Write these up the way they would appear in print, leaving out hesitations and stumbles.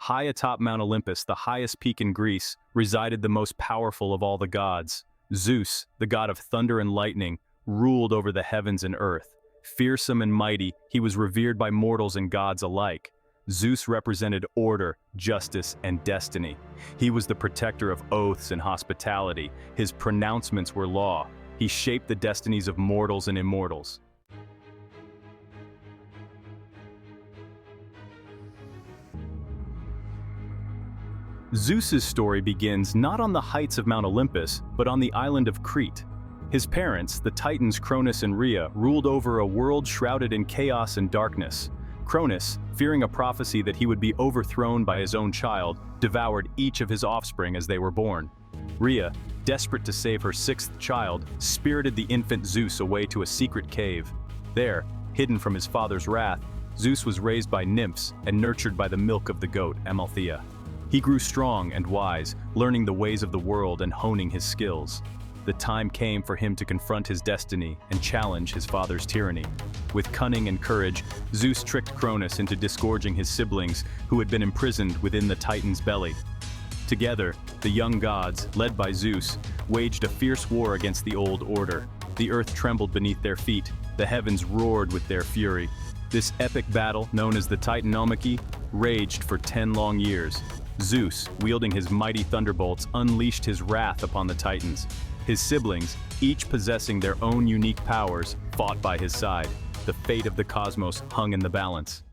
High atop Mount Olympus, the highest peak in Greece, resided the most powerful of all the gods. Zeus, the god of thunder and lightning, ruled over the heavens and earth. Fearsome and mighty, he was revered by mortals and gods alike. Zeus represented order, justice, and destiny. He was the protector of oaths and hospitality. His pronouncements were law. He shaped the destinies of mortals and immortals. Zeus's story begins not on the heights of Mount Olympus, but on the island of Crete. His parents, the Titans Cronus and Rhea, ruled over a world shrouded in chaos and darkness. Cronus, fearing a prophecy that he would be overthrown by his own child, devoured each of his offspring as they were born. Rhea, desperate to save her sixth child, spirited the infant Zeus away to a secret cave. There, hidden from his father's wrath, Zeus was raised by nymphs and nurtured by the milk of the goat, Amalthea. He grew strong and wise, learning the ways of the world and honing his skills. The time came for him to confront his destiny and challenge his father's tyranny. With cunning and courage, Zeus tricked Cronus into disgorging his siblings who had been imprisoned within the Titan's belly. Together, the young gods, led by Zeus, waged a fierce war against the old order. The earth trembled beneath their feet, the heavens roared with their fury. This epic battle, known as the Titanomachy, raged for 10 long years. Zeus, wielding his mighty thunderbolts, unleashed his wrath upon the Titans. His siblings, each possessing their own unique powers, fought by his side. The fate of the cosmos hung in the balance.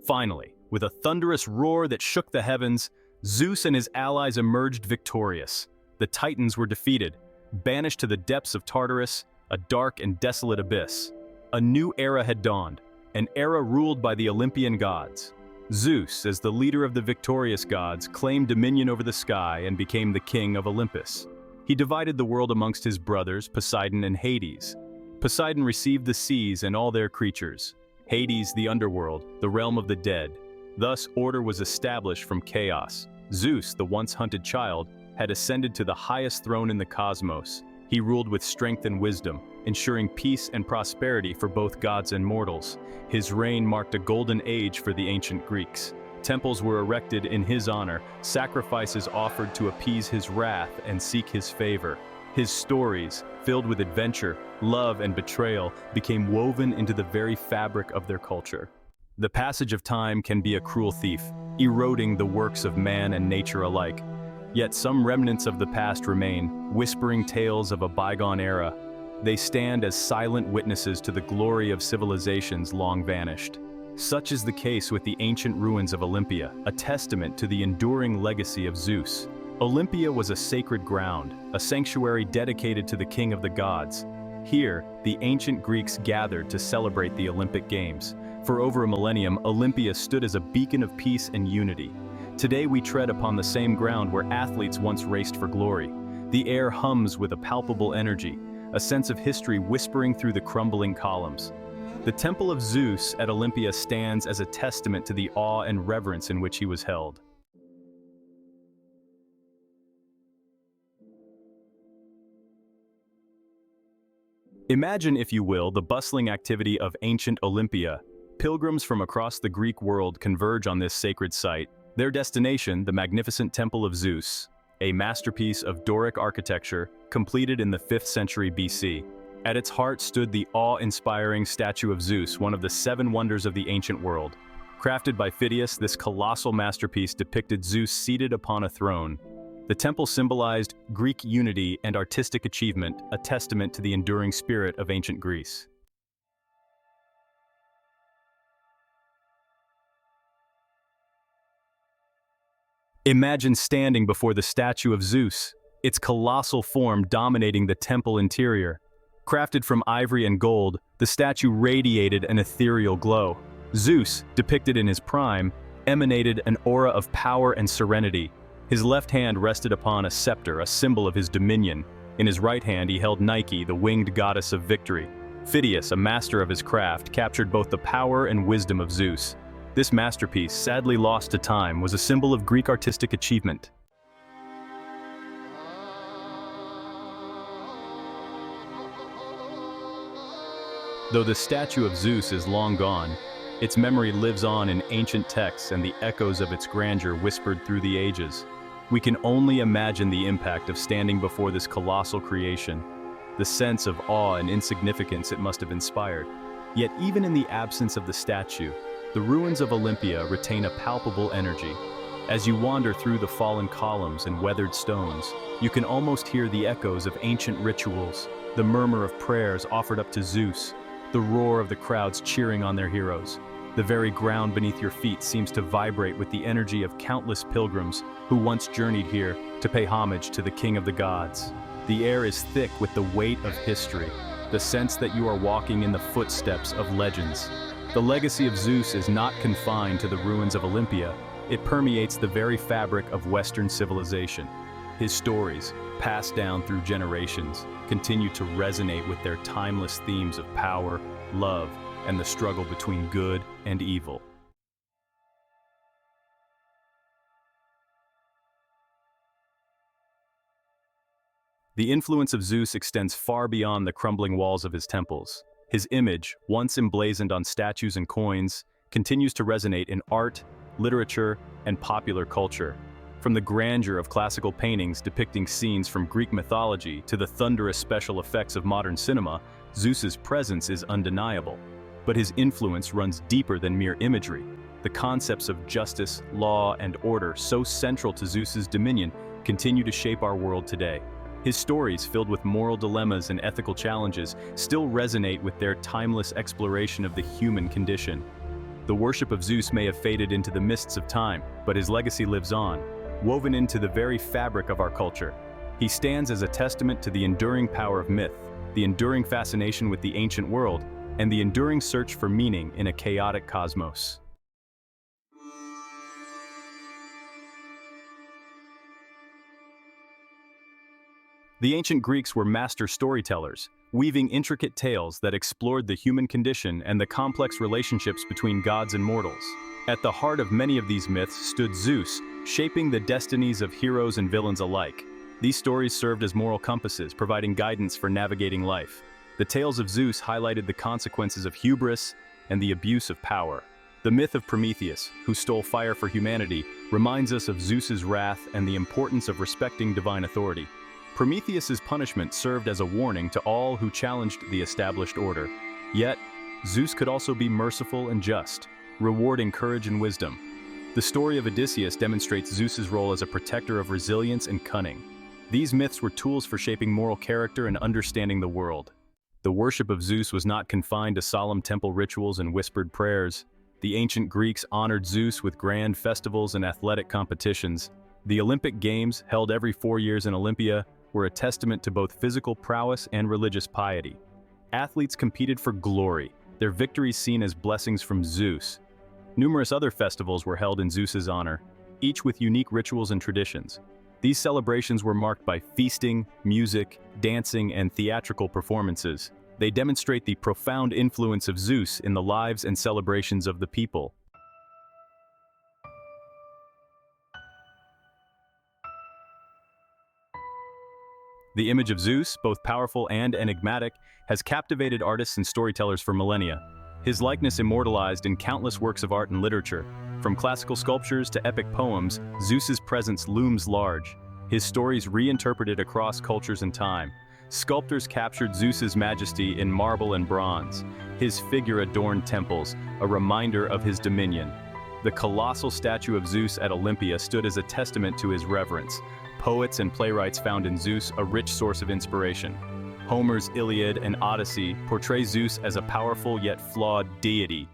Finally, with a thunderous roar that shook the heavens, Zeus and his allies emerged victorious. The Titans were defeated, banished to the depths of Tartarus, a dark and desolate abyss. A new era had dawned, an era ruled by the Olympian gods. Zeus, as the leader of the victorious gods, claimed dominion over the sky and became the king of Olympus. He divided the world amongst his brothers, Poseidon and Hades. Poseidon received the seas and all their creatures. Hades, the underworld, the realm of the dead. Thus, order was established from chaos. Zeus, the once hunted child, had ascended to the highest throne in the cosmos. He ruled with strength and wisdom, ensuring peace and prosperity for both gods and mortals. His reign marked a golden age for the ancient Greeks. Temples were erected in his honor, sacrifices offered to appease his wrath and seek his favor. His stories, filled with adventure, love, and betrayal, became woven into the very fabric of their culture. The passage of time can be a cruel thief, eroding the works of man and nature alike. Yet some remnants of the past remain, whispering tales of a bygone era. They stand as silent witnesses to the glory of civilizations long vanished. Such is the case with the ancient ruins of Olympia, a testament to the enduring legacy of Zeus. Olympia was a sacred ground, a sanctuary dedicated to the king of the gods. Here, the ancient Greeks gathered to celebrate the Olympic Games. For over a millennium, Olympia stood as a beacon of peace and unity. Today we tread upon the same ground where athletes once raced for glory. The air hums with a palpable energy, a sense of history whispering through the crumbling columns. The Temple of Zeus at Olympia stands as a testament to the awe and reverence in which he was held. Imagine, if you will, the bustling activity of ancient Olympia. Pilgrims from across the Greek world converge on this sacred site. Their destination, the magnificent Temple of Zeus, a masterpiece of Doric architecture completed in the 5th century BC. At its heart stood the awe-inspiring statue of Zeus, one of the 7 wonders of the ancient world. Crafted by Phidias, this colossal masterpiece depicted Zeus seated upon a throne. The temple symbolized Greek unity and artistic achievement, a testament to the enduring spirit of ancient Greece. Imagine standing before the statue of Zeus, its colossal form dominating the temple interior. Crafted from ivory and gold, the statue radiated an ethereal glow. Zeus, depicted in his prime, emanated an aura of power and serenity. His left hand rested upon a scepter, a symbol of his dominion. In his right hand he held Nike, the winged goddess of victory. Phidias, a master of his craft, captured both the power and wisdom of Zeus. This masterpiece, sadly lost to time, was a symbol of Greek artistic achievement. Though the statue of Zeus is long gone, its memory lives on in ancient texts and the echoes of its grandeur whispered through the ages. We can only imagine the impact of standing before this colossal creation, the sense of awe and insignificance it must have inspired. Yet even in the absence of the statue, the ruins of Olympia retain a palpable energy. As you wander through the fallen columns and weathered stones, you can almost hear the echoes of ancient rituals, the murmur of prayers offered up to Zeus, the roar of the crowds cheering on their heroes. The very ground beneath your feet seems to vibrate with the energy of countless pilgrims who once journeyed here to pay homage to the King of the Gods. The air is thick with the weight of history, the sense that you are walking in the footsteps of legends. The legacy of Zeus is not confined to the ruins of Olympia. It permeates the very fabric of Western civilization. His stories, passed down through generations, continue to resonate with their timeless themes of power, love, and the struggle between good and evil. The influence of Zeus extends far beyond the crumbling walls of his temples. His image, once emblazoned on statues and coins, continues to resonate in art, literature, and popular culture. From the grandeur of classical paintings depicting scenes from Greek mythology to the thunderous special effects of modern cinema, Zeus's presence is undeniable. But his influence runs deeper than mere imagery. The concepts of justice, law, and order, so central to Zeus's dominion, continue to shape our world today. His stories, filled with moral dilemmas and ethical challenges, still resonate with their timeless exploration of the human condition. The worship of Zeus may have faded into the mists of time, but his legacy lives on, woven into the very fabric of our culture. He stands as a testament to the enduring power of myth, the enduring fascination with the ancient world, and the enduring search for meaning in a chaotic cosmos. The ancient Greeks were master storytellers, weaving intricate tales that explored the human condition and the complex relationships between gods and mortals. At the heart of many of these myths stood Zeus, shaping the destinies of heroes and villains alike. These stories served as moral compasses, providing guidance for navigating life. The tales of Zeus highlighted the consequences of hubris and the abuse of power. The myth of Prometheus, who stole fire for humanity, reminds us of Zeus's wrath and the importance of respecting divine authority. Prometheus's punishment served as a warning to all who challenged the established order. Yet, Zeus could also be merciful and just, rewarding courage and wisdom. The story of Odysseus demonstrates Zeus's role as a protector of resilience and cunning. These myths were tools for shaping moral character and understanding the world. The worship of Zeus was not confined to solemn temple rituals and whispered prayers. The ancient Greeks honored Zeus with grand festivals and athletic competitions. The Olympic Games, held every 4 years in Olympia, were a testament to both physical prowess and religious piety. Athletes competed for glory, their victories seen as blessings from Zeus. Numerous other festivals were held in Zeus's honor, each with unique rituals and traditions. These celebrations were marked by feasting, music, dancing, and theatrical performances. They demonstrate the profound influence of Zeus in the lives and celebrations of the people. The image of Zeus, both powerful and enigmatic, has captivated artists and storytellers for millennia. His likeness immortalized in countless works of art and literature. From classical sculptures to epic poems, Zeus's presence looms large. His stories reinterpreted across cultures and time. Sculptors captured Zeus's majesty in marble and bronze. His figure adorned temples, a reminder of his dominion. The colossal statue of Zeus at Olympia stood as a testament to his reverence. Poets and playwrights found in Zeus a rich source of inspiration. Homer's Iliad and Odyssey portray Zeus as a powerful yet flawed deity.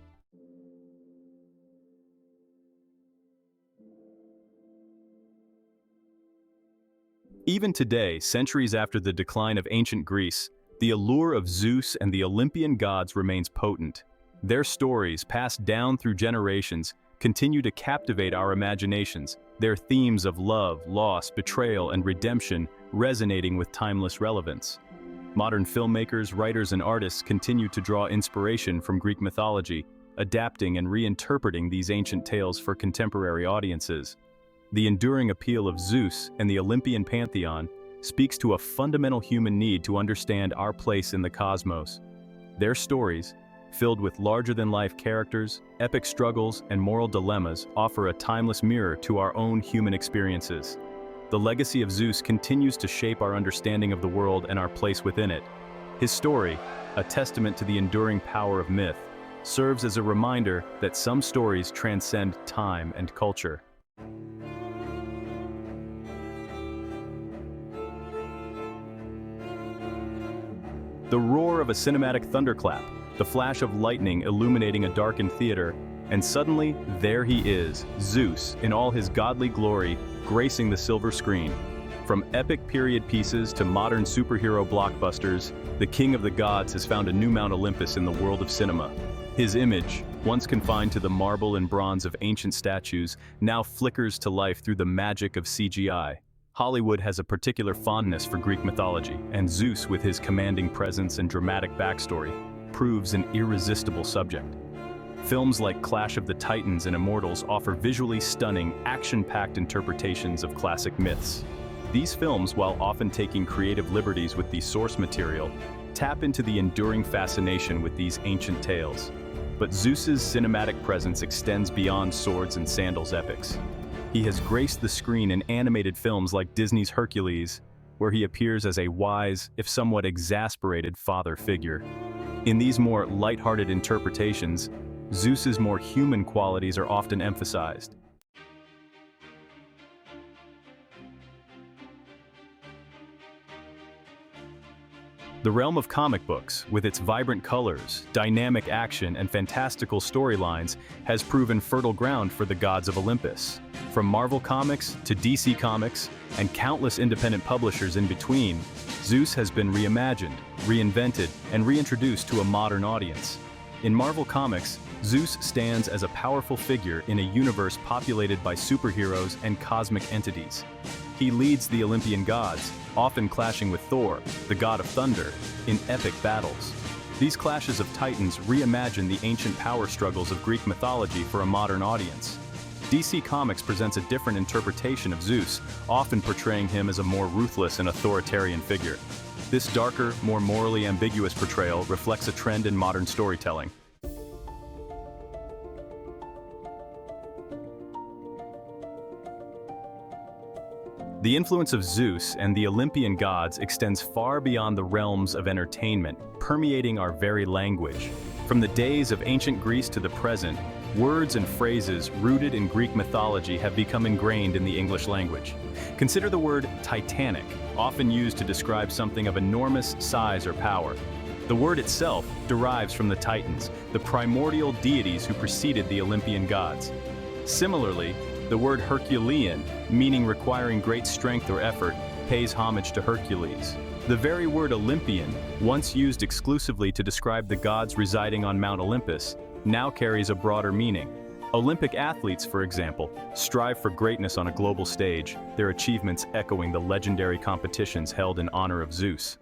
Even today, centuries after the decline of ancient Greece, the allure of Zeus and the Olympian gods remains potent. Their stories, passed down through generations, continue to captivate our imaginations, their themes of love, loss, betrayal, and redemption resonating with timeless relevance. Modern filmmakers, writers, and artists continue to draw inspiration from Greek mythology, adapting and reinterpreting these ancient tales for contemporary audiences. The enduring appeal of Zeus and the Olympian pantheon speaks to a fundamental human need to understand our place in the cosmos. Their stories, filled with larger-than-life characters, epic struggles, and moral dilemmas, offer a timeless mirror to our own human experiences. The legacy of Zeus continues to shape our understanding of the world and our place within it. His story, a testament to the enduring power of myth, serves as a reminder that some stories transcend time and culture. The roar of a cinematic thunderclap, the flash of lightning illuminating a darkened theater, and suddenly, there he is, Zeus, in all his godly glory, gracing the silver screen. From epic period pieces to modern superhero blockbusters, the king of the gods has found a new Mount Olympus in the world of cinema. His image, once confined to the marble and bronze of ancient statues, now flickers to life through the magic of CGI. Hollywood has a particular fondness for Greek mythology, and Zeus, with his commanding presence and dramatic backstory, proves an irresistible subject. Films like Clash of the Titans and Immortals offer visually stunning, action-packed interpretations of classic myths. These films, while often taking creative liberties with the source material, tap into the enduring fascination with these ancient tales. But Zeus's cinematic presence extends beyond swords and sandals epics. He has graced the screen in animated films like Disney's Hercules, where he appears as a wise, if somewhat exasperated father figure. In these more lighthearted interpretations, Zeus's more human qualities are often emphasized. The realm of comic books, with its vibrant colors, dynamic action, and fantastical storylines, has proven fertile ground for the gods of Olympus. From Marvel Comics to DC Comics, and countless independent publishers in between, Zeus has been reimagined, reinvented, and reintroduced to a modern audience. In Marvel Comics, Zeus stands as a powerful figure in a universe populated by superheroes and cosmic entities. He leads the Olympian gods, often clashing with Thor, the god of thunder, in epic battles. These clashes of titans reimagine the ancient power struggles of Greek mythology for a modern audience. DC Comics presents a different interpretation of Zeus, often portraying him as a more ruthless and authoritarian figure. This darker, more morally ambiguous portrayal reflects a trend in modern storytelling. The influence of Zeus and the Olympian gods extends far beyond the realms of entertainment, permeating our very language. From the days of ancient Greece to the present, words and phrases rooted in Greek mythology have become ingrained in the English language. Consider the word Titanic, often used to describe something of enormous size or power. The word itself derives from the Titans, the primordial deities who preceded the Olympian gods. Similarly, the word Herculean, meaning requiring great strength or effort, pays homage to Hercules. The very word Olympian, once used exclusively to describe the gods residing on Mount Olympus, now carries a broader meaning. Olympic athletes, for example, strive for greatness on a global stage, their achievements echoing the legendary competitions held in honor of Zeus.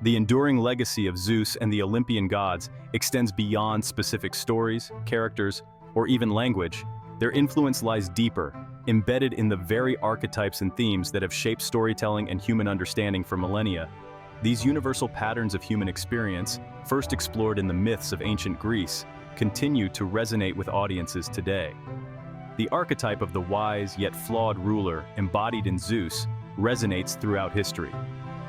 The enduring legacy of Zeus and the Olympian gods extends beyond specific stories, characters, or even language. Their influence lies deeper, embedded in the very archetypes and themes that have shaped storytelling and human understanding for millennia. These universal patterns of human experience, first explored in the myths of ancient Greece, continue to resonate with audiences today. The archetype of the wise yet flawed ruler, embodied in Zeus, resonates throughout history.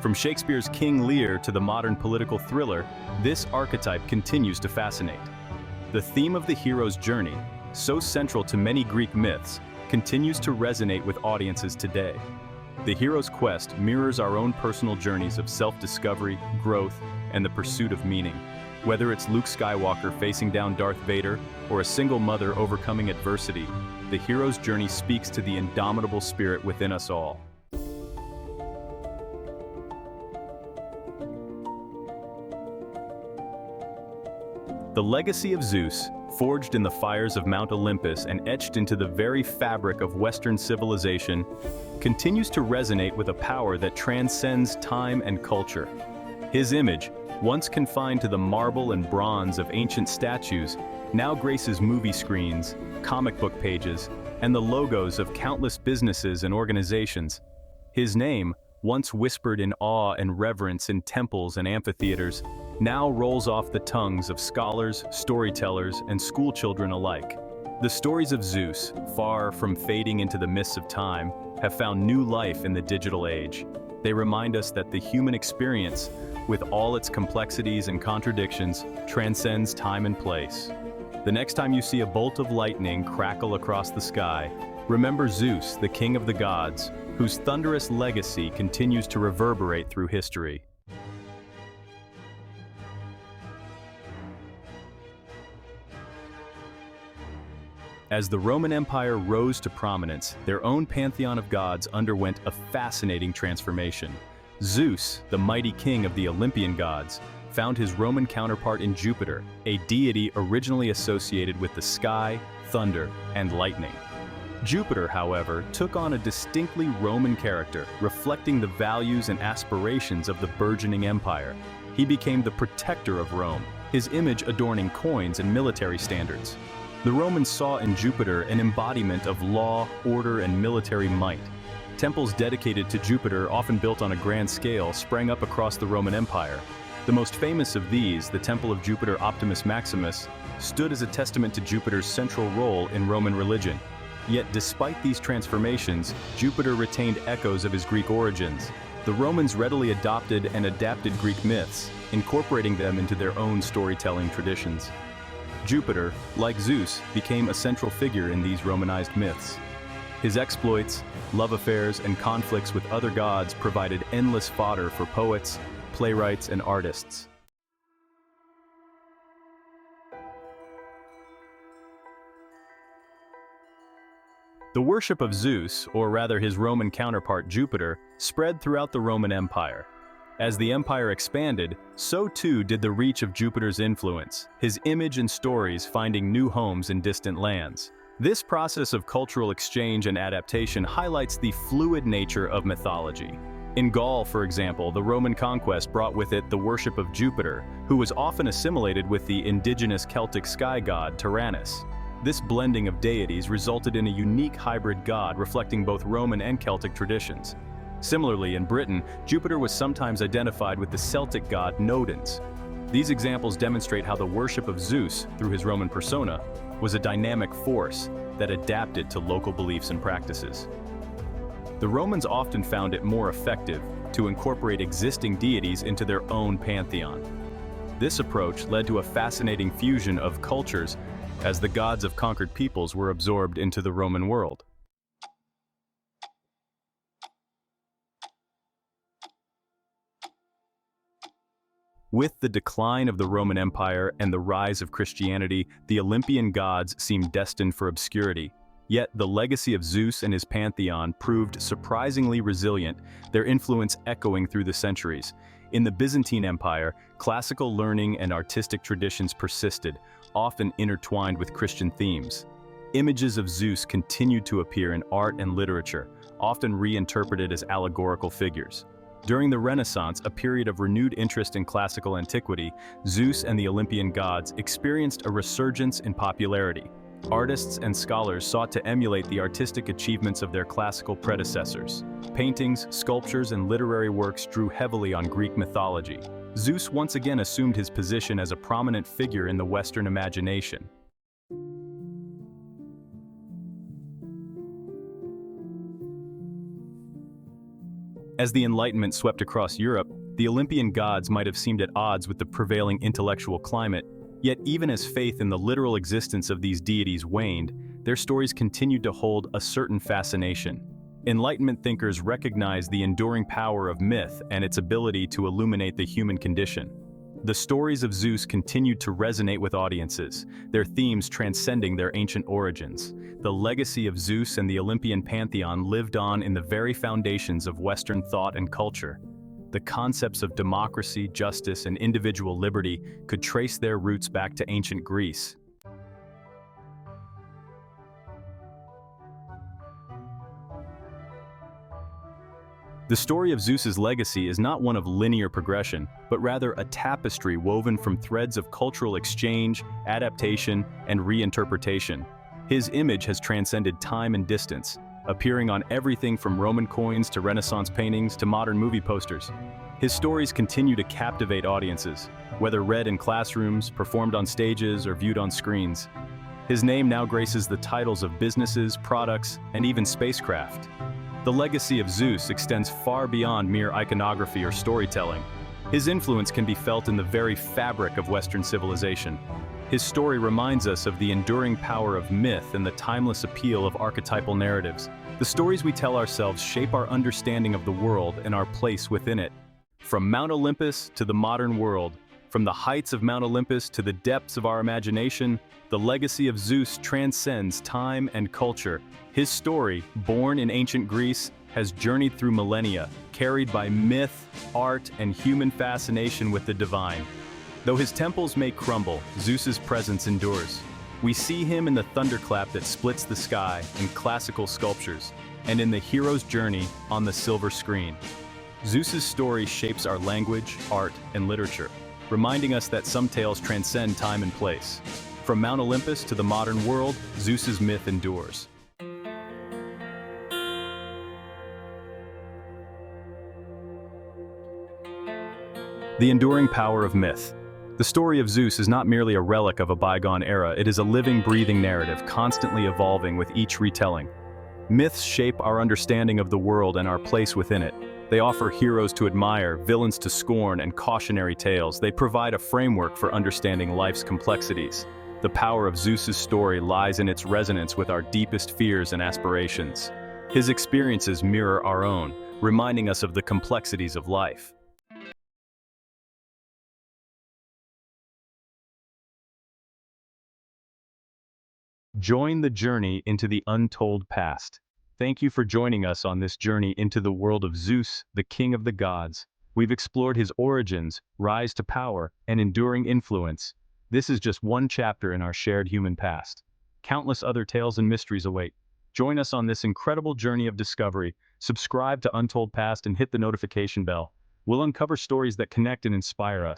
From Shakespeare's King Lear to the modern political thriller, this archetype continues to fascinate. The theme of the hero's journey, so central to many Greek myths, continues to resonate with audiences today. The hero's quest mirrors our own personal journeys of self-discovery, growth, and the pursuit of meaning. Whether it's Luke Skywalker facing down Darth Vader or a single mother overcoming adversity, the hero's journey speaks to the indomitable spirit within us all. The legacy of Zeus, forged in the fires of Mount Olympus and etched into the very fabric of Western civilization, continues to resonate with a power that transcends time and culture. His image, once confined to the marble and bronze of ancient statues, now graces movie screens, comic book pages, and the logos of countless businesses and organizations. His name, once whispered in awe and reverence in temples and amphitheaters, now rolls off the tongues of scholars, storytellers, and schoolchildren alike. The stories of Zeus, far from fading into the mists of time, have found new life in the digital age. They remind us that the human experience, with all its complexities and contradictions, transcends time and place. The next time you see a bolt of lightning crackle across the sky, remember Zeus, the king of the gods, whose thunderous legacy continues to reverberate through history. As the Roman Empire rose to prominence, their own pantheon of gods underwent a fascinating transformation. Zeus, the mighty king of the Olympian gods, found his Roman counterpart in Jupiter, a deity originally associated with the sky, thunder, and lightning. Jupiter, however, took on a distinctly Roman character, reflecting the values and aspirations of the burgeoning empire. He became the protector of Rome, his image adorning coins and military standards. The Romans saw in Jupiter an embodiment of law, order, and military might. Temples dedicated to Jupiter, often built on a grand scale, sprang up across the Roman Empire. The most famous of these, the Temple of Jupiter Optimus Maximus, stood as a testament to Jupiter's central role in Roman religion. Yet despite these transformations, Jupiter retained echoes of his Greek origins. The Romans readily adopted and adapted Greek myths, incorporating them into their own storytelling traditions. Jupiter, like Zeus, became a central figure in these Romanized myths. His exploits, love affairs, and conflicts with other gods provided endless fodder for poets, playwrights, and artists. The worship of Zeus, or rather his Roman counterpart Jupiter, spread throughout the Roman Empire. As the empire expanded, so too did the reach of Jupiter's influence, his image and stories finding new homes in distant lands. This process of cultural exchange and adaptation highlights the fluid nature of mythology. In Gaul, for example, the Roman conquest brought with it the worship of Jupiter, who was often assimilated with the indigenous Celtic sky god Titanomachy. This blending of deities resulted in a unique hybrid god reflecting both Roman and Celtic traditions. Similarly, in Britain, Jupiter was sometimes identified with the Celtic god Nodens. These examples demonstrate how the worship of Zeus, through his Roman persona, was a dynamic force that adapted to local beliefs and practices. The Romans often found it more effective to incorporate existing deities into their own pantheon. This approach led to a fascinating fusion of cultures as the gods of conquered peoples were absorbed into the Roman world. With the decline of the Roman Empire and the rise of Christianity, the Olympian gods seemed destined for obscurity. Yet the legacy of Zeus and his pantheon proved surprisingly resilient, their influence echoing through the centuries. In the Byzantine Empire, classical learning and artistic traditions persisted, often intertwined with Christian themes. Images of Zeus continued to appear in art and literature, often reinterpreted as allegorical figures. During the Renaissance, a period of renewed interest in classical antiquity, Zeus and the Olympian gods experienced a resurgence in popularity. Artists and scholars sought to emulate the artistic achievements of their classical predecessors. Paintings, sculptures, and literary works drew heavily on Greek mythology. Zeus once again assumed his position as a prominent figure in the Western imagination. As the Enlightenment swept across Europe, the Olympian gods might have seemed at odds with the prevailing intellectual climate, yet even as faith in the literal existence of these deities waned, their stories continued to hold a certain fascination. Enlightenment thinkers recognized the enduring power of myth and its ability to illuminate the human condition. The stories of Zeus continued to resonate with audiences, their themes transcending their ancient origins. The legacy of Zeus and the Olympian pantheon lived on in the very foundations of Western thought and culture. The concepts of democracy, justice, and individual liberty could trace their roots back to ancient Greece. The story of Zeus's legacy is not one of linear progression, but rather a tapestry woven from threads of cultural exchange, adaptation, and reinterpretation. His image has transcended time and distance, appearing on everything from Roman coins to Renaissance paintings to modern movie posters. His stories continue to captivate audiences, whether read in classrooms, performed on stages, or viewed on screens. His name now graces the titles of businesses, products, and even spacecraft. The legacy of Zeus extends far beyond mere iconography or storytelling. His influence can be felt in the very fabric of Western civilization. His story reminds us of the enduring power of myth and the timeless appeal of archetypal narratives. The stories we tell ourselves shape our understanding of the world and our place within it. From Mount Olympus to the modern world, from the heights of Mount Olympus to the depths of our imagination, the legacy of Zeus transcends time and culture. His story, born in ancient Greece, has journeyed through millennia, carried by myth, art, and human fascination with the divine. Though his temples may crumble, Zeus's presence endures. We see him in the thunderclap that splits the sky in classical sculptures, and in the hero's journey on the silver screen. Zeus's story shapes our language, art, and literature, reminding us that some tales transcend time and place. From Mount Olympus to the modern world, Zeus's myth endures. The enduring power of myth. The story of Zeus is not merely a relic of a bygone era, it is a living, breathing narrative, constantly evolving with each retelling. Myths shape our understanding of the world and our place within it. They offer heroes to admire, villains to scorn, and cautionary tales. They provide a framework for understanding life's complexities. The power of Zeus's story lies in its resonance with our deepest fears and aspirations. His experiences mirror our own, reminding us of the complexities of life. Join the journey into the untold past. Thank you for joining us on this journey into the world of Zeus, the king of the gods. We've explored his origins, rise to power, and enduring influence. This is just one chapter in our shared human past. Countless other tales and mysteries await. Join us on this incredible journey of discovery. Subscribe to Untold Past and hit the notification bell. We'll uncover stories that connect and inspire us.